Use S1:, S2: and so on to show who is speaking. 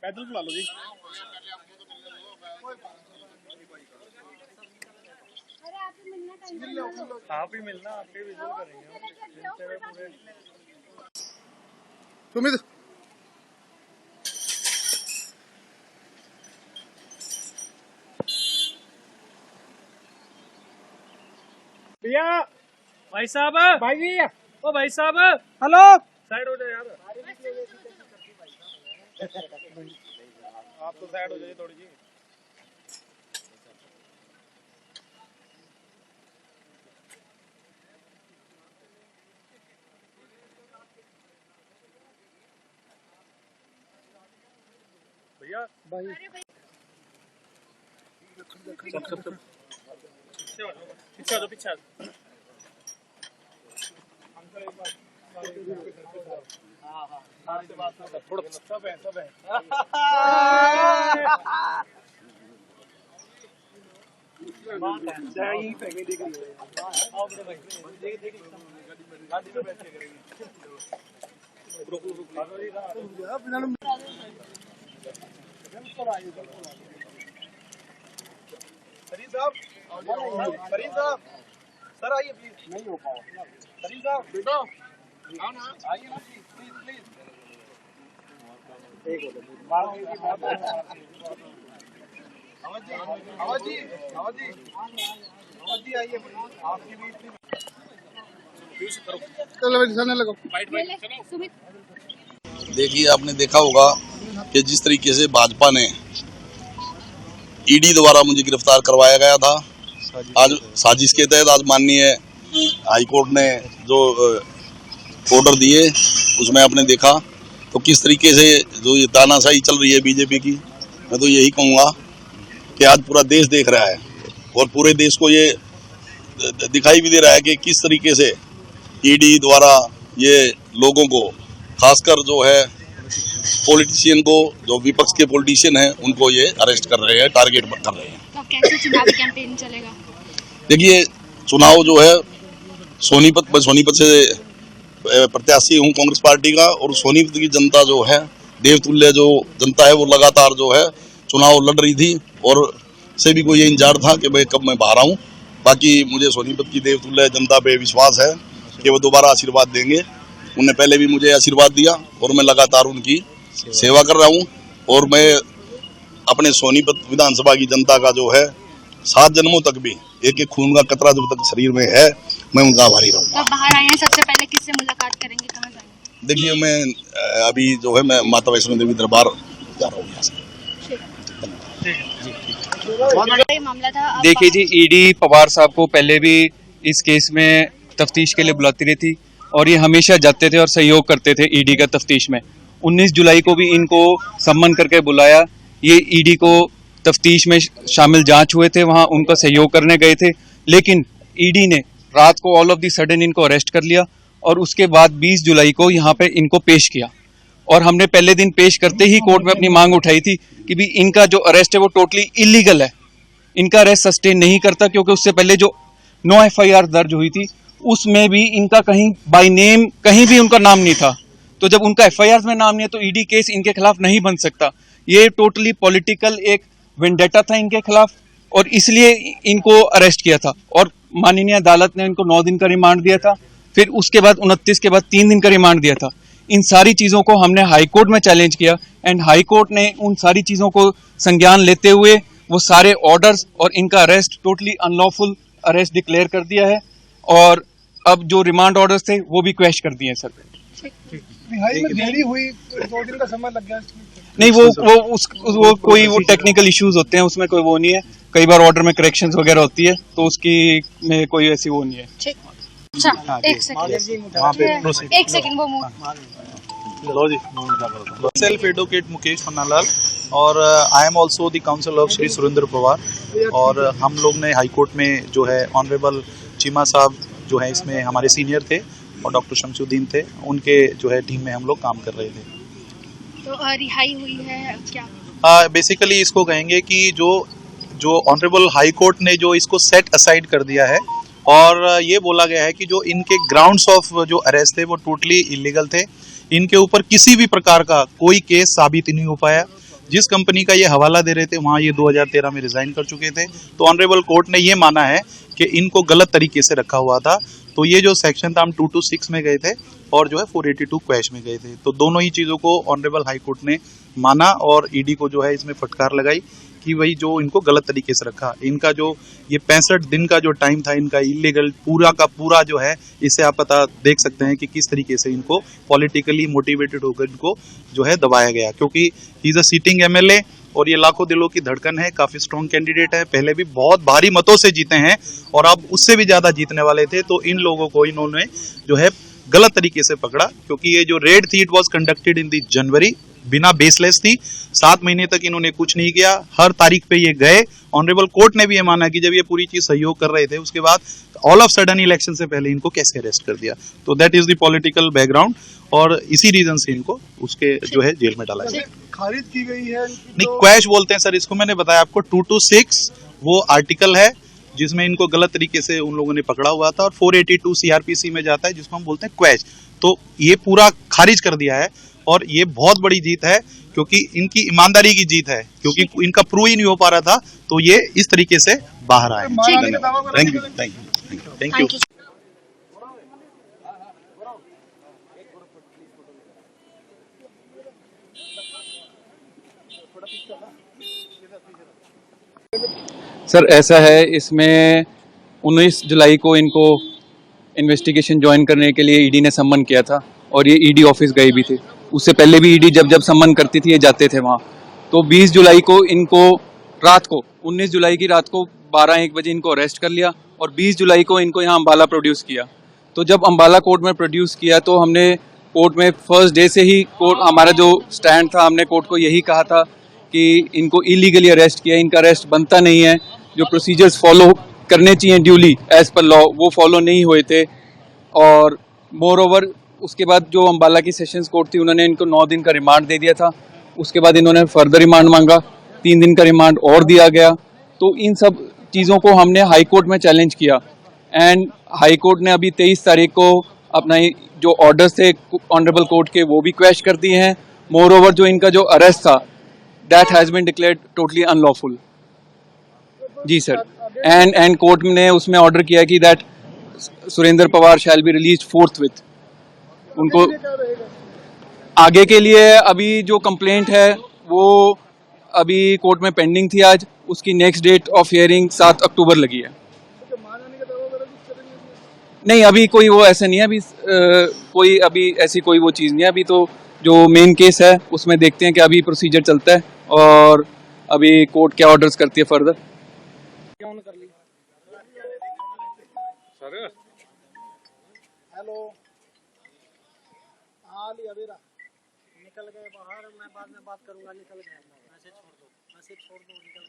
S1: पैदल बुला लो जी। आप ही मिलना, आपके विजुअल करेंगे। सुमित भैया, भाई साहब, भाई जी, ओ भाई साहब, हेलो, साइड हो जाओ यार। आप तो साइड हो जाइए थोड़ी जी। भैया भाई सब पीछे आ जाओ, पीछे आ जाओ। थोड़ा सब है फरीद साहब, सर आइए प्लीज। नहीं हो पाओ फरीद साहब, बेटा आइए ना प्लीज प्लीज। जी आइए आपकी भी।
S2: देखिए, आपने देखा होगा कि जिस तरीके से भाजपा ने ईडी द्वारा मुझे गिरफ्तार करवाया गया था, आज साजिश के तहत आज माननीय हाईकोर्ट ने जो ऑर्डर दिए उसमें आपने देखा तो किस तरीके से जो ये तानाशाही चल रही है बीजेपी की। मैं तो यही कहूँगा कि आज पूरा देश देख रहा है और पूरे देश को ये दिखाई भी दे रहा है कि किस तरीके से ईडी द्वारा ये लोगों को, खासकर जो है पॉलिटिशियन को, जो विपक्ष के पॉलिटिशियन हैं उनको ये अरेस्ट कर रहे हैं, टारगेट कर रहे हैं।
S3: तो कैसे चुनावी कैंपेन चलेगा?
S2: देखिए, चुनाव जो है सोनीपत से प्रत्याशी हूँ कांग्रेस पार्टी का, और सोनीपत की जनता जो है, देवतुल्य जो जनता है, वो लगातार जो है चुनाव लड़ रही थी और से भी कोई ये इंतजार था कि भाई कब मैं बाहर आऊँ। बाकी मुझे सोनीपत की देवतुल्य जनता पे विश्वास है कि वो दोबारा आशीर्वाद देंगे। उन्होंने पहले भी मुझे आशीर्वाद दिया और मैं लगातार उनकी सेवा कर रहा हूँ और मैं अपने सोनीपत विधानसभा की जनता का जो है 7 जन्मों तक भी एक एक खून का कतरा जब तक शरीर में है, मैं उनका आभारी रहूँगा।
S3: तो बाहर आए हैं, सबसे पहले किससे मुलाकात करेंगे, कहाँ जाएंगे?
S2: देखिए, मैं अभी जो है मैं माता वैष्णो देवी दरबार जा रहा हूँ यहाँ से।
S3: मामला था।
S4: देखिए जी, ईडी पवार साहब को पहले भी इस केस में तफ्तीश के लिए बुलाती रहती और ये हमेशा जाते थे और सहयोग करते थे ईडी का तफ्तीश में। 19 जुलाई को भी इनको सम्मन करके बुलाया। ये ईडी को तफ्तीश में शामिल जांच हुए थे, वहां उनका सहयोग करने गए थे, लेकिन ईडी ने रात को ऑल ऑफ दी सडन इनको अरेस्ट कर लिया और उसके बाद 20 जुलाई को यहाँ पे इनको पेश किया। और हमने पहले दिन पेश करते ही कोर्ट में अपनी मांग उठाई थी कि भी इनका जो अरेस्ट है वो टोटली इलीगल है, इनका अरेस्ट सस्टेन नहीं करता, क्योंकि उससे पहले जो 9 FIR दर्ज हुई थी उसमें भी इनका कहीं बाय नेम कहीं भी उनका नाम नहीं था। तो जब उनका FIR में नाम नहीं है तो ईडी केस इनके खिलाफ नहीं बन सकता। ये टोटली पॉलिटिकल एक वेंडेटा था इनके खिलाफ और इसलिए इनको अरेस्ट किया था। और माननीय अदालत ने इनको 9 दिन का रिमांड दिया था, फिर उसके बाद 29 के बाद 3 दिन का रिमांड दिया था। इन सारी चीजों को हमने हाई कोर्ट में चैलेंज किया एंड हाई कोर्ट ने उन सारी चीजों को संज्ञान लेते हुए वो सारे ऑर्डर्स और इनका arrest totally unlawful arrest declare कर दिया है और अब जो रिमांड ऑर्डर्स थे वो भी क्वेश्चन कर दिए हैं सर।
S1: रिहाई में देरी हुई, 2 दिन का समय लग गया।
S4: नहीं, वो कोई वो टेक्निकल इश्यूज होते हैं, उसमें कोई वो नहीं है। कई बार ऑर्डर में करेक्शंस वगैरह होती है तो उसकी में कोई ऐसी वो नहीं है।
S3: अच्छा, एक सेकंड वो
S5: सेल्फ एडवोकेट मुकेश पन्नालाल और I am also the council of Shri Surendra Pawar. और हम लोग ने हाई कोर्ट में जो है ऑनरेबल चीमा साहब जो है इसमें हमारे सीनियर थे और डॉक्टर शमसुद्दीन थे, उनके जो है टीम में हम लोग काम कर रहे थे।
S3: तो रिहाई हुई है क्या?
S5: बेसिकली इसको कहेंगे कि जो ऑनरेबल हाई कोर्ट ने जो इसको सेट असाइड कर दिया है और ये बोला गया है कि जो इनके ग्राउंड्स ऑफ जो अरेस्ट थे वो टोटली इलीगल थे। इनके ऊपर किसी भी प्रकार का कोई केस साबित नहीं हो पाया। जिस कंपनी का ये हवाला दे रहे थे वहाँ ये 2013 में रिजाइन कर चुके थे। तो ऑनरेबल कोर्ट ने ये माना है कि इनको गलत तरीके से रखा हुआ था। तो ये जो सेक्शन था हम 226 में गए थे और जो है 482 क्वैश में गए थे। तो दोनों ही चीज़ों को ऑनरेबल हाई कोर्ट ने माना और ईडी को जो है इसमें फटकार लगाई कि वही जो इनको गलत तरीके से रखा। इनका जो ये 65 दिन का जो टाइम था इनका इलीगल पूरा का पूरा जो है, इससे आप पता देख सकते हैं कि किस तरीके से इनको पॉलिटिकली मोटिवेटेड होकर इनको जो है दबाया गया। क्योंकि he is a seating MLA और ये लाखों दिलों की धड़कन है, काफी स्ट्रॉन्ग कैंडिडेट है, पहले भी बहुत भारी मतों से जीते हैं और अब उससे भी ज्यादा जीतने वाले थे। तो इन लोगों को इन्होंने जो है गलत तरीके से पकड़ा। क्योंकि ये जो रेड थी इट वाज कंडक्टेड इन दी जनवरी, बिना बेसलेस थी। 7 महीने तक इन्होंने कुछ नहीं किया, हर तारीख पे ये गए। ऑनरेबल कोर्ट ने भी ये माना कि जब ये पूरी चीज सहयोग कर रहे थे उसके बाद ऑल ऑफ सडन इलेक्शन से पहले इनको कैसे अरेस्ट कर दिया। तो that is the political background और इसी रीजन से इनको उसके जो है जेल में डाला गया।
S1: खारिज की गई है
S5: नहीं, क्वैश बोलते हैं सर इसको, मैंने बताया आपको 226 वो आर्टिकल है जिसमें इनको गलत तरीके से उन लोगों ने पकड़ा हुआ था और 482 सीआरपीसी में जाता है जिसको हम बोलते हैं क्वैश। तो ये पूरा खारिज कर दिया है और ये बहुत बड़ी जीत है क्योंकि इनकी ईमानदारी की जीत है, क्योंकि इनका प्रूव ही नहीं हो पा रहा था। तो ये इस तरीके से बाहर आए। Thank you, thank you, thank you.
S4: Sir ऐसा है, इसमें 19 जुलाई को इनको इन्वेस्टिगेशन ज्वाइन करने के लिए ईडी ने सम्मन किया था और ये ईडी ऑफिस गए भी थे। उससे पहले भी ईडी जब जब सम्मन करती थी ये जाते थे वहाँ। तो 20 जुलाई को इनको रात को 19 जुलाई की रात को 12-1 बजे इनको अरेस्ट कर लिया और 20 जुलाई को इनको यहाँ अम्बाला प्रोड्यूस किया। तो जब अम्बाला कोर्ट में प्रोड्यूस किया तो हमने कोर्ट में फर्स्ट डे से ही कोर्ट हमारा जो स्टैंड था, हमने कोर्ट को यही कहा था कि इनको इलीगली अरेस्ट किया, इनका अरेस्ट बनता नहीं है। जो प्रोसीजर्स फॉलो करने चाहिए ड्यूली एज पर लॉ वो फॉलो नहीं हुए थे। और मोर ओवर उसके बाद जो अम्बाला की सेशंस कोर्ट थी उन्होंने इनको 9 दिन का रिमांड दे दिया था। उसके बाद इन्होंने फर्दर रिमांड मांगा, 3 दिन का रिमांड और दिया गया। तो इन सब चीज़ों को हमने हाई कोर्ट में चैलेंज किया एंड हाई कोर्ट ने अभी 23 तारीख को अपना जो ऑर्डर्स थे ऑनरेबल कोर्ट के वो भी क्वैश कर दिए हैं। मोर ओवर जो इनका जो अरेस्ट था that has been declared totally unlawful. जी सर, एंड कोर्ट ने उसमें ऑर्डर किया कि that Surendra Pawar shall be release forthwith. उनको आगे के लिए अभी जो कंप्लेंट है वो अभी कोर्ट में पेंडिंग थी, आज उसकी नेक्स्ट डेट ऑफ हियरिंग 7 अक्टूबर लगी है। नहीं अभी कोई वो ऐसा नहीं है, अभी कोई अभी ऐसी कोई वो चीज़ नहीं है। अभी तो जो मेन केस है उसमें देखते हैं कि अभी प्रोसीजर चलता है और अभी कोर्ट क्या ऑर्डर्स करती है फर्दर।
S1: हेलो हाँ लिया बेरा निकल गए बाहर, मैं बाद में बात करूंगा। निकल गए, मैसेज छोड़ दो, मैसेज छोड़ दो, निकल